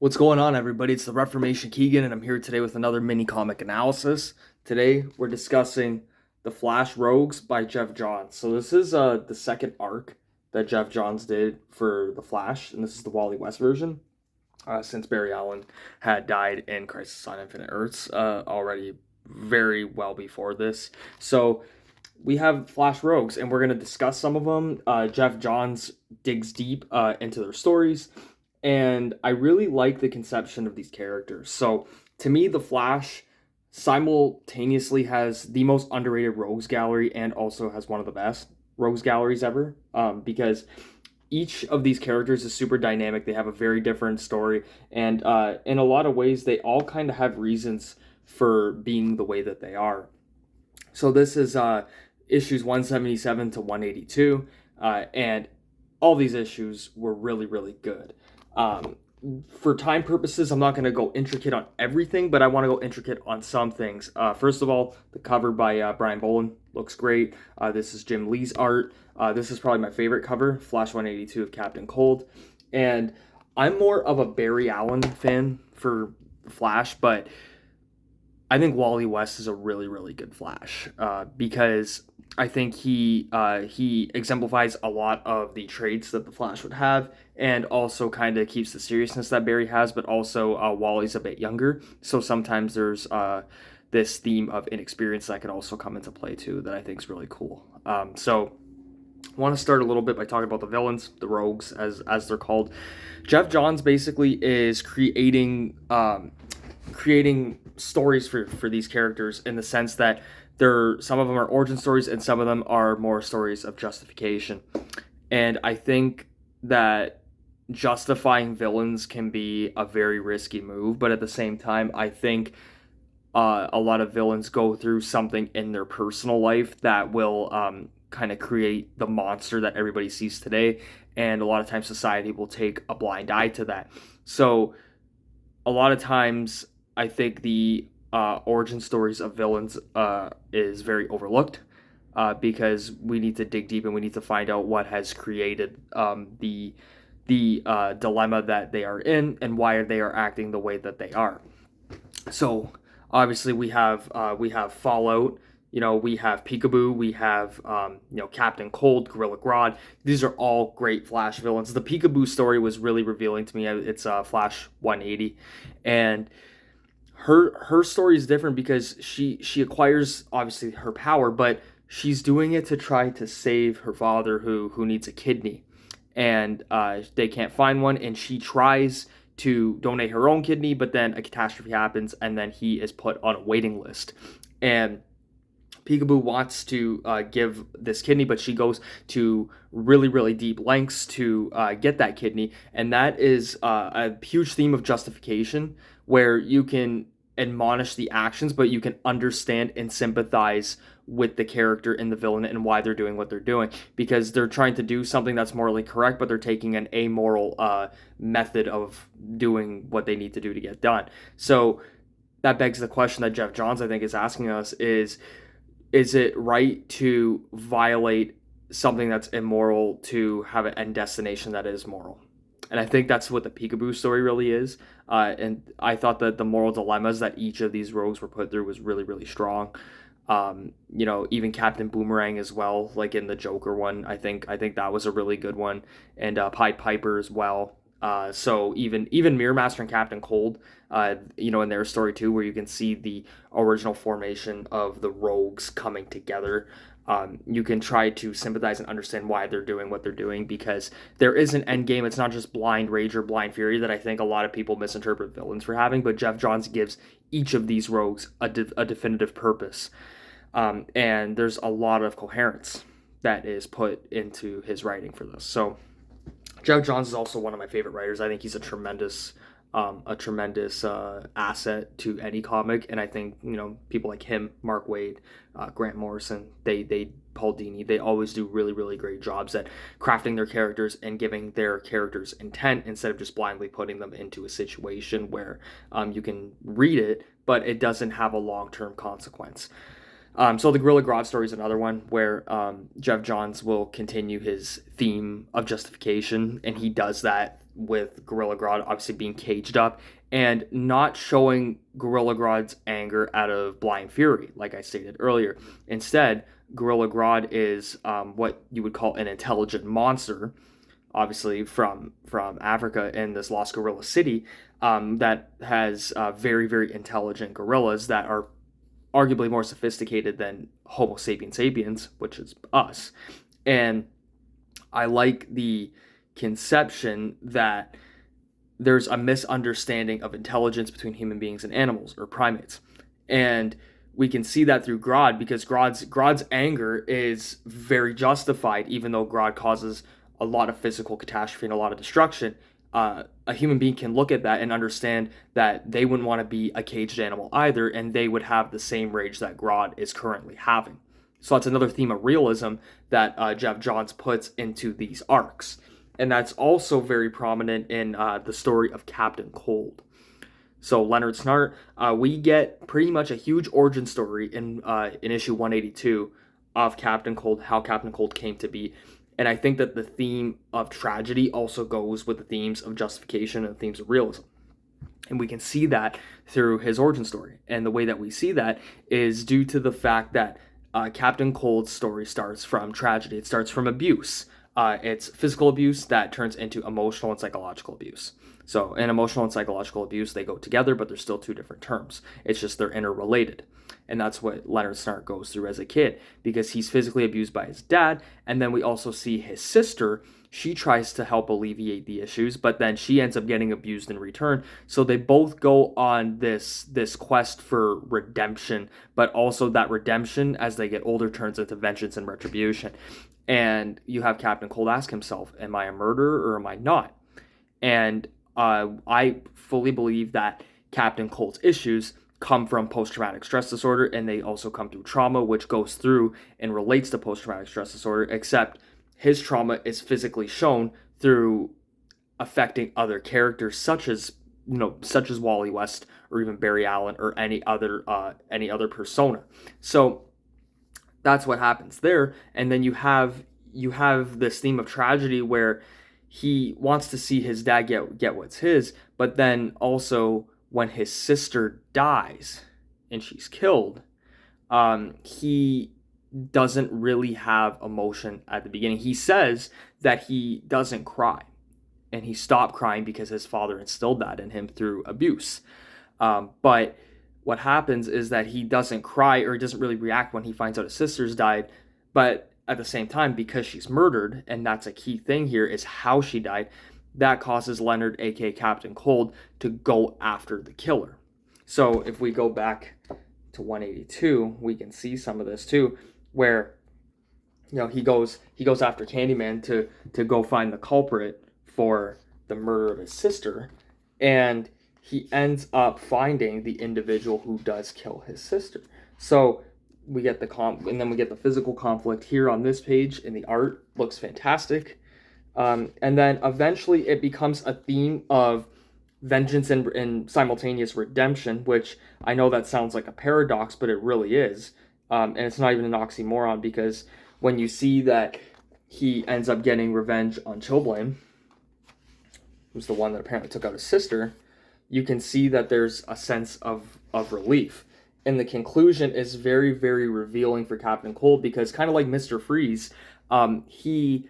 What's going on, everybody? It's the Reformation Keegan, and I'm here today with another mini comic analysis. Today, we're discussing The Flash Rogues by Geoff Johns. So, this is the second arc that Geoff Johns did for The Flash, and this is the Wally West version, since Barry Allen had died in Crisis on Infinite Earths already very well before this. So, we have Flash Rogues, and we're going to discuss some of them. Geoff Johns digs deep into their stories, and I really like the conception of these characters. So, to me, The Flash simultaneously has the most underrated Rogues gallery and also has one of the best Rogues galleries ever, because each of these characters is super dynamic. They have a very different story, and in a lot of ways, they all kind of have reasons for being the way that they are. So this is issues 177 to 182, and all these issues were really, really good. Um, for time purposes, I'm not going to go intricate on everything, but I want to go intricate on some things. First of all, the cover by Brian Bolland looks great. This is Jim Lee's art. This is probably my favorite cover, Flash 182 of Captain Cold. And I'm more of a Barry Allen fan for Flash, but I think Wally West is a really, really good Flash because I think he exemplifies a lot of the traits that the Flash would have, and also kind of keeps the seriousness that Barry has. But also, Wally's a bit younger, so sometimes there's this theme of inexperience that can also come into play too, that I think is really cool. So I want to start a little bit by talking about the villains, the rogues, as they're called. Geoff Johns basically is creating stories for these characters in the sense that some of them are origin stories and some of them are more stories of justification. And I think that justifying villains can be a very risky move, but at the same time, I think a lot of villains go through something in their personal life that will kind of create the monster that everybody sees today. And a lot of times, society will take a blind eye to that. So, a lot of times, I think the origin stories of villains is very overlooked because we need to dig deep and we need to find out what has created the dilemma that they are in and why they are acting the way that they are. So obviously we have Fallout. You know, we have Peekaboo, we have Captain Cold, Gorilla Grodd. These are all great Flash villains. The Peekaboo story was really revealing to me. It's Flash 180, and her story is different because she acquires obviously her power, but she's doing it to try to save her father who needs a kidney, and they can't find one, and she tries to donate her own kidney, but then a catastrophe happens, and then he is put on a waiting list, and Peekaboo wants to give this kidney, but she goes to really, really deep lengths to get that kidney. And that is a huge theme of justification where you can admonish the actions, but you can understand and sympathize with the character and the villain and why they're doing what they're doing because they're trying to do something that's morally correct, but they're taking an amoral method of doing what they need to do to get done. So that begs the question that Geoff Johns, I think, is asking us is it right to violate something that's immoral to have an end destination that is moral? And I think that's what the Peekaboo story really is. And I thought that the moral dilemmas that each of these rogues were put through was really, really strong. Even Captain Boomerang as well, like in the Joker one, I think that was a really good one, and Pied Piper as well. So even Mirror Master and Captain Cold, in their story too, where you can see the original formation of the rogues coming together. You can try to sympathize and understand why they're doing what they're doing because there is an end game. It's not just blind rage or blind fury that I think a lot of people misinterpret villains for having, but Geoff Johns gives each of these rogues a definitive purpose. And there's a lot of coherence that is put into his writing for this. So Geoff Johns is also one of my favorite writers. I think he's a tremendous asset to any comic, and I think people like him, Mark Waid, Grant Morrison, they Paul Dini, they always do really, really great jobs at crafting their characters and giving their characters intent instead of just blindly putting them into a situation where you can read it, but it doesn't have a long-term consequence. So the Gorilla Grodd story is another one where Geoff Johns will continue his theme of justification, and he does that with Gorilla Grodd obviously being caged up and not showing Gorilla Grodd's anger out of blind fury, like I stated earlier. Instead, Gorilla Grodd is what you would call an intelligent monster, obviously from Africa in this Lost Gorilla City, that has very, very intelligent gorillas that are arguably more sophisticated than Homo sapiens sapiens, which is us. And I like the conception that there's a misunderstanding of intelligence between human beings and animals or primates. And we can see that through Grodd, because Grodd's anger is very justified, even though Grodd causes a lot of physical catastrophe and a lot of destruction. A human being can look at that and understand that they wouldn't want to be a caged animal either, and they would have the same rage that Grodd is currently having. So that's another theme of realism that Geoff Johns puts into these arcs. And that's also very prominent in the story of Captain Cold. So Leonard Snart, we get pretty much a huge origin story in issue 182 of Captain Cold, how Captain Cold came to be. And I think that the theme of tragedy also goes with the themes of justification and the themes of realism. And we can see that through his origin story. And the way that we see that is due to the fact that Captain Cold's story starts from tragedy. It starts from abuse. It's physical abuse that turns into emotional and psychological abuse. So in emotional and psychological abuse, they go together, but they're still two different terms. It's just they're interrelated. And that's what Leonard Snart goes through as a kid, because he's physically abused by his dad. And then we also see his sister. She tries to help alleviate the issues, but then she ends up getting abused in return. So they both go on this quest for redemption, but also that redemption, as they get older, turns into vengeance and retribution. And you have Captain Cold ask himself, am I a murderer or am I not? And I fully believe that Captain Cold's issues come from post-traumatic stress disorder, and they also come through trauma, which goes through and relates to post-traumatic stress disorder, except his trauma is physically shown through affecting other characters, such as Wally West or even Barry Allen or any other persona. So that's what happens there. And then you have this theme of tragedy where he wants to see his dad get what's his, but then also when his sister dies and she's killed, he doesn't really have emotion at the beginning. He says that he doesn't cry, and he stopped crying because his father instilled that in him through abuse. But what happens is that he doesn't cry, or he doesn't really react when he finds out his sister's died. But at the same time, because she's murdered, and that's a key thing here, is how she died, that causes Leonard, aka Captain Cold, to go after the killer. So if we go back to 182, we can see some of this too, where he goes after Candyman to go find the culprit for the murder of his sister, and he ends up finding the individual who does kill his sister. So we get and then we get the physical conflict here on this page, and the art looks fantastic. And then eventually it becomes a theme of vengeance and simultaneous redemption, which I know that sounds like a paradox, but it really is. And it's not even an oxymoron, because when you see that he ends up getting revenge on Chilblain, who's the one that apparently took out his sister, you can see that there's a sense of relief. And the conclusion is very, very revealing for Captain Cold, because kind of like Mr. Freeze, he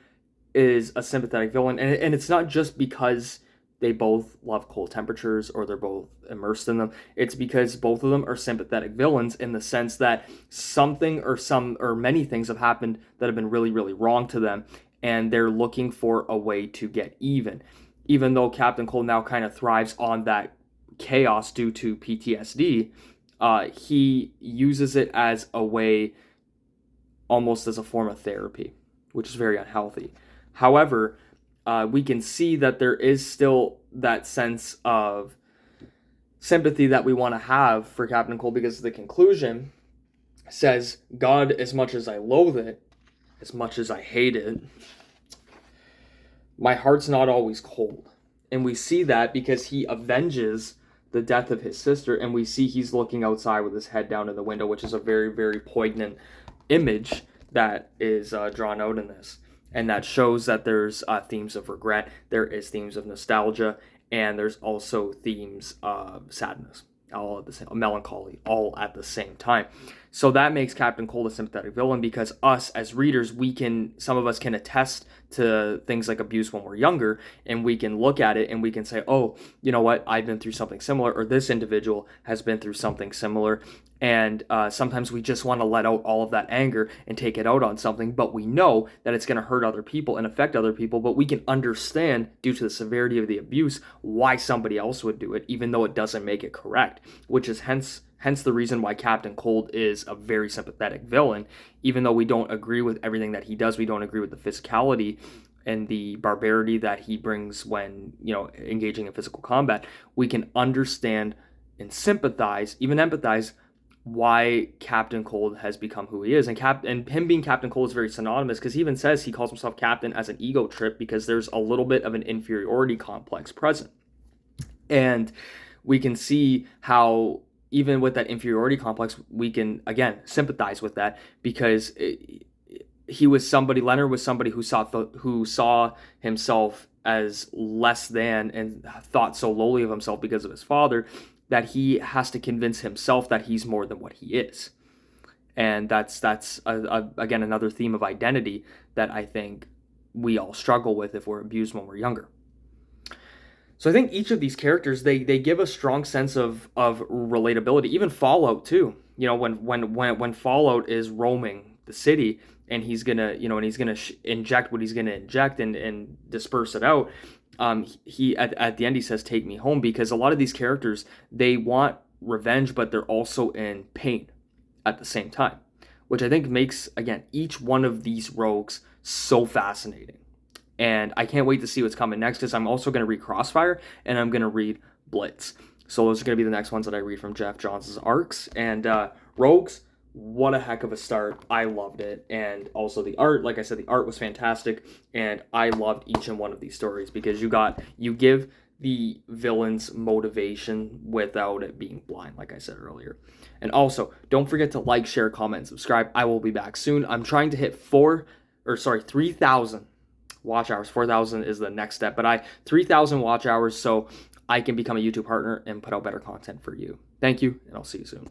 is a sympathetic villain. And it's not just because they both love cold temperatures or they're both immersed in them. It's because both of them are sympathetic villains, in the sense that something or many things have happened that have been really, really wrong to them, and they're looking for a way to get even. Even though Captain Cold now kind of thrives on that chaos due to PTSD, he uses it as a way, almost as a form of therapy, which is very unhealthy. However, we can see that there is still that sense of sympathy that we want to have for Captain Cold, because the conclusion says, God, as much as I loathe it, as much as I hate it, my heart's not always cold. And we see that because he avenges the death of his sister, and we see he's looking outside with his head down in the window, which is a very, very poignant image that is drawn out in this. and that shows that there's themes of regret, there is themes of nostalgia, and there's also themes of sadness, all at the same, melancholy, all at the same time. So that makes Captain Cold a sympathetic villain, because us as readers, some of us can attest to things like abuse when we're younger, and we can look at it and we can say, oh, you know what, I've been through something similar, or this individual has been through something similar. And sometimes we just want to let out all of that anger and take it out on something, but we know that it's going to hurt other people and affect other people. But we can understand, due to the severity of the abuse, why somebody else would do it, even though it doesn't make it correct, which is hence the reason why Captain Cold is a very sympathetic villain. Even though we don't agree with everything that he does, we don't agree with the physicality and the barbarity that he brings when, engaging in physical combat, we can understand and sympathize, even empathize, why Captain Cold has become who he is. And him being Captain Cold is very synonymous, because he even says he calls himself Captain as an ego trip, because there's a little bit of an inferiority complex present. And we can see how, even with that inferiority complex, we can, again, sympathize with that, because Leonard was somebody who saw himself as less than, and thought so lowly of himself because of his father, that he has to convince himself that he's more than what he is. And that's again, another theme of identity that I think we all struggle with if we're abused when we're younger. So I think each of these characters, they give a strong sense of relatability. Even Fallout too. When Fallout is roaming the city, and he's gonna inject what he's gonna inject and disperse it out. He at the end he says, "Take me home," because a lot of these characters, they want revenge, but they're also in pain at the same time, which I think makes, again, each one of these rogues so fascinating. And I can't wait to see what's coming next, because I'm also going to read Crossfire and I'm going to read Blitz. So those are going to be the next ones that I read from Geoff Johns' arcs. And Rogues, what a heck of a start. I loved it. And also the art, like I said, the art was fantastic. And I loved each and one of these stories, because you give the villain's motivation without it being blind, like I said earlier. And also, don't forget to like, share, comment, and subscribe. I will be back soon. I'm trying to hit 3,000 watch hours. 4,000 is the next step, but 3,000 watch hours, so I can become a YouTube partner and put out better content for you. Thank you, and I'll see you soon.